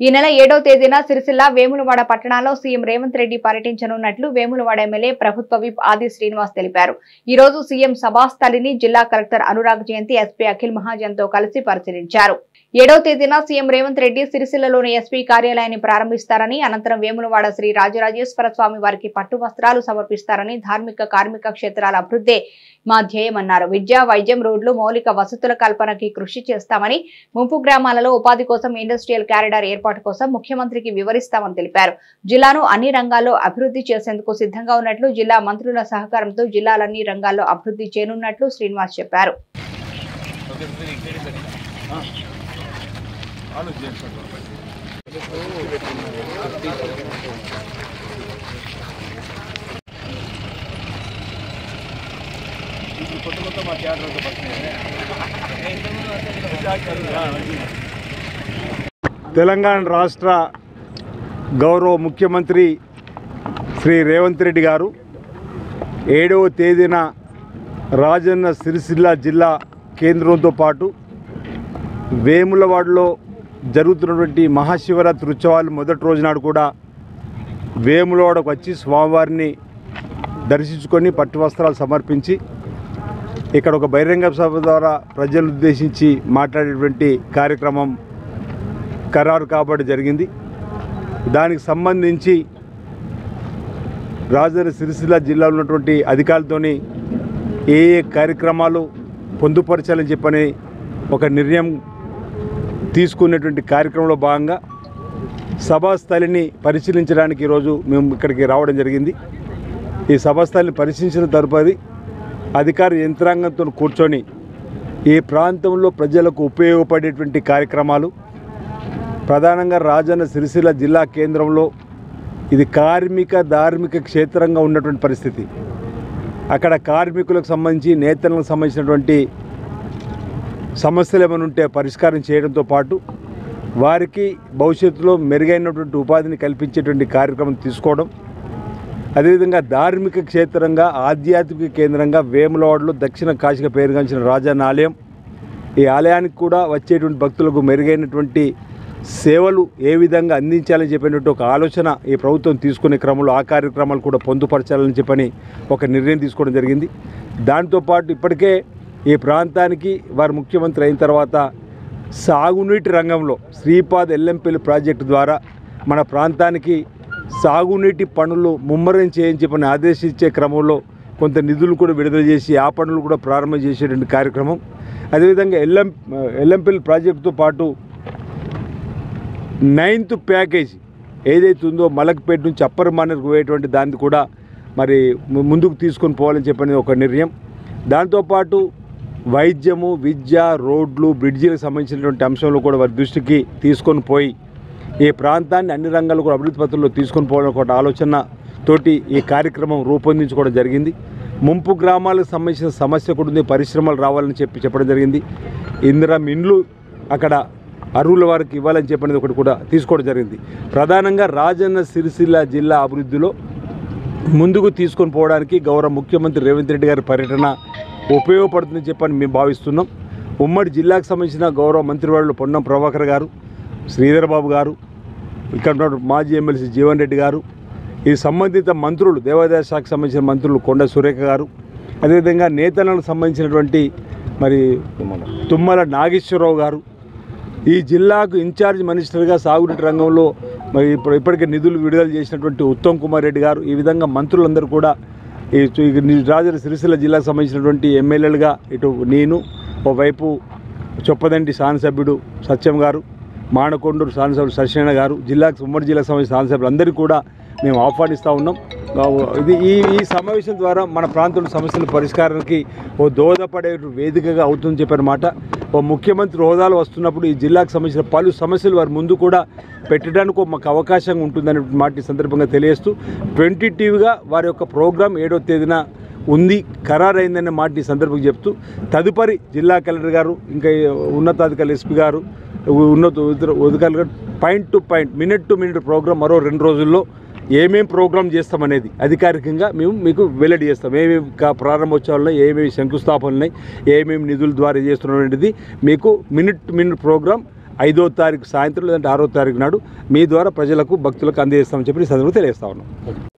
ఈ నెల 7వ తేదీన సిరిసిల్ల వేములవాడ పట్టణాల్లో సీఎం రేవంత్ రెడ్డి పర్యటించనున్నట్లు వేములవాడ ఎమ్మెల్యే ప్రభుత్వ విప్ ఆది శ్రీనివాస్ తెలిపారు. ఈ రోజు సీఎం సభాస్థలిని జిల్లా కలెక్టర్ అనురాగ్ జయంతి ఎస్పీ అఖిల్ మహాజన్ తో కలిసి పరిశీలించారు. 7వ తేదీన సీఎం రేవంత్ రెడ్డి సిరిసిల్లలోని ఎస్పీ కార్యాలయాన్ని ప్రారంభిస్తారని, అనంతరం వేములవాడ శ్రీ రాజరాజేశ్వర స్వామి వారికి పట్టు వస్త్రాలు సమర్పిస్తారని, ధార్మిక కార్మిక క్షేత్రాల అభివృద్ధి మా ధ్యేయమన్నారు. విద్య, వైద్యం, రోడ్లు, మౌలిక వసతుల కల్పనకి కృషి చేస్తామని, ముంపు గ్రామాలలో ఉపాధి కోసం ఇండస్ట్రియల్ కారిడార్ ఏర్పాటు కోసం ముఖ్యమంత్రికి వివరిస్తామని తెలిపారు. జిల్లాను అన్ని రంగాల్లో అభివృద్ధి చేసేందుకు సిద్ధంగా ఉన్నట్లు, జిల్లా మంత్రుల సహకారంతో జిల్లాలన్ని రంగాల్లో అభివృద్ధి చేయనున్నట్లు శ్రీనివాస్ చెప్పారు. తెలంగాణ రాష్ట్ర గౌరవ ముఖ్యమంత్రి శ్రీ రేవంత్ రెడ్డి గారు 7వ తేదీన రాజన్న సిరిసిల్ల జిల్లా కేంద్రంతో పాటు వేములవాడలో జరుగుతున్నటువంటి మహాశివరాత్రి ఉత్సవాలు మొదటి రోజు నాడు కూడా వేములవాడకు వచ్చి స్వామివారిని దర్శించుకొని పట్టు వస్త్రాలు సమర్పించి ఇక్కడ ఒక బహిరంగ సభ ద్వారా ప్రజలను ఉద్దేశించి మాట్లాడేటువంటి కార్యక్రమం ఖరారు కాబట్టి జరిగింది. దానికి సంబంధించి రాజధాని సిరిసిల్ల జిల్లాలో ఉన్నటువంటి అధికారులతోని ఏ కార్యక్రమాలు పొందుపరచాలని చెప్పని ఒక నిర్ణయం తీసుకునేటువంటి కార్యక్రమంలో భాగంగా సభాస్థలిని పరిశీలించడానికి ఈరోజు మేము ఇక్కడికి రావడం జరిగింది. ఈ సభాస్థలిని పరిశీలించిన తదుపరి అధికార యంత్రాంగంతో కూర్చొని ఈ ప్రాంతంలో ప్రజలకు ఉపయోగపడేటువంటి కార్యక్రమాలు, ప్రధానంగా రాజన్న సిరిసిల్ల జిల్లా కేంద్రంలో ఇది కార్మిక ధార్మిక క్షేత్రంగా ఉన్నటువంటి పరిస్థితి. అక్కడ కార్మికులకు సంబంధించి, నేతలకు సంబంధించినటువంటి సమస్యలు ఏమైనా ఉంటే పరిష్కారం చేయడంతో పాటు వారికి భవిష్యత్తులో మెరుగైనటువంటి ఉపాధిని కల్పించేటువంటి కార్యక్రమం తీసుకోవడం, అదేవిధంగా ధార్మిక క్షేత్రంగా, ఆధ్యాత్మిక కేంద్రంగా వేములవాడలో దక్షిణ కాశీగా పేరుగాంచిన రాజన్న ఆలయం, ఈ ఆలయానికి కూడా వచ్చేటువంటి భక్తులకు మెరుగైనటువంటి సేవలు ఏ విధంగా అందించాలని చెప్పినట్టు ఒక ఆలోచన ఈ ప్రభుత్వం తీసుకునే క్రమంలో ఆ కార్యక్రమాలు కూడా పొందుపరచాలని చెప్పని ఒక నిర్ణయం తీసుకోవడం జరిగింది. దాంతోపాటు ఇప్పటికే ఈ ప్రాంతానికి వారు ముఖ్యమంత్రి అయిన తర్వాత సాగునీటి రంగంలో శ్రీపాద్ ఎల్లంపల్లి ప్రాజెక్టు ద్వారా మన ప్రాంతానికి సాగునీటి పనులు ముమ్మరం చేయించి ఆదేశించే క్రమంలో కొంత నిధులు కూడా విడుదల చేసి ఆ పనులు కూడా ప్రారంభం చేసేటువంటి కార్యక్రమం. అదేవిధంగా ఎల్లంపల్లి ప్రాజెక్టుతో పాటు 9th ప్యాకేజ్ ఏదైతే ఉందో మలక్పేట నుంచి అప్పర్ మానేరుకు పోయేటువంటి దాన్ని కూడా మరి ముందుకు తీసుకొని పోవాలని చెప్పని ఒక నిర్ణయం. దాంతోపాటు వైద్యము, విద్య, రోడ్లు, బ్రిడ్జీలకు సంబంధించినటువంటి అంశంలో కూడా వారి దృష్టికి తీసుకొని పోయి ఈ ప్రాంతాన్ని అన్ని రంగాల్లో కూడా అభివృద్ధి పత్రంలో తీసుకొని పోవాలని ఒక ఆలోచన తోటి ఈ కార్యక్రమం రూపొందించుకోవడం జరిగింది. ముంపు గ్రామాలకు సంబంధించిన సమస్య కూడా ఉంది, పరిశ్రమలు రావాలని చెప్పడం జరిగింది. ఇందిరా ఇండ్లు అక్కడ అర్హుల వారికి ఇవ్వాలని చెప్పినది ఒకటి కూడా తీసుకోవడం జరిగింది. ప్రధానంగా రాజన్న సిరిసిల్ల జిల్లా అభివృద్ధిలో ముందుకు తీసుకొని పోవడానికి గౌరవ ముఖ్యమంత్రి రేవంత్ రెడ్డి గారి పర్యటన ఉపయోగపడుతుందని చెప్పని మేము భావిస్తున్నాం. ఉమ్మడి జిల్లాకు సంబంధించిన గౌరవ మంత్రివర్యులు పొన్నం ప్రభాకర్ గారు, శ్రీధర్ బాబు గారు, ఇక్కడ ఉన్న మాజీ ఎమ్మెల్సీ జీవన్ రెడ్డి గారు, ఈ సంబంధిత మంత్రులు, దేవాదాయ శాఖకు సంబంధించిన మంత్రులు కొండ సురేఖ గారు, అదేవిధంగా నేతలకు సంబంధించినటువంటి మరి తుమ్మల నాగేశ్వరరావు గారు, ఈ జిల్లాకు ఇన్ఛార్జ్ మినిస్టర్గా సాగునీటి రంగంలో మరి ఇప్పటికే నిధులు విడుదల చేసినటువంటి ఉత్తమ్ కుమార్ రెడ్డి గారు, ఈ విధంగా మంత్రులందరూ కూడా ఈ రాజన్న సిరిసిల్ల జిల్లాకు సంబంధించినటువంటి ఎమ్మెల్యేలుగా ఇటు నేను, ఓవైపు చొప్పదండి శాసనసభ్యుడు సత్యం గారు, మానకొండూరు శాసనసభ్యుడు సత్యనారాయణ గారు, ఉమ్మడి జిల్లాకు సంబంధించిన శాసనసభ్యులు అందరికీ కూడా మేము ఆహ్వానిస్తూ ఉన్నాం. ఇది ఈ సమావేశం ద్వారా మన ప్రాంతంలో సమస్యల పరిష్కారానికి ఓ దోహదపడే వేదికగా అవుతుందని చెప్పిన ఓ ముఖ్యమంత్రి హోదాలో వస్తున్నప్పుడు ఈ జిల్లాకు సంబంధించిన పలు సమస్యలు వారి ముందు కూడా పెట్టడానికి మాకు అవకాశం ఉంటుందనే మాట ఈ సందర్భంగా తెలియజేస్తూ టెంటేటివ్గా వారి యొక్క ప్రోగ్రాం 7వ తేదీన ఉంది, ఖరారైందనే మాట ఈ సందర్భంగా చెప్తూ తదుపరి జిల్లా కలెక్టర్ గారు, ఇంకా ఉన్నతాధికారులు ఎస్పీ గారు, అధికారులు గారు point to point, minute to minute programme మరో 2 రోజుల్లో ఏమేమి ప్రోగ్రామ్ చేస్తామనేది అధికారికంగా మేము మీకు వెల్లడి చేస్తాం. ఏమేమి ప్రారంభోత్సవాలు ఉన్నాయి, ఏమేమి శంకుస్థాపనలు ఉన్నాయి, ఏమేమి నిధుల ద్వారా చేస్తున్నటువంటిది మీకు మినిట్ ప్రోగ్రామ్ 5వ తారీఖు సాయంత్రం లేదంటే 6వ తారీఖు నాడు మీ ద్వారా ప్రజలకు భక్తులకు అందజేస్తామని చెప్పి ఈ సందర్భంగా తెలియజేస్తా ఉన్నాం.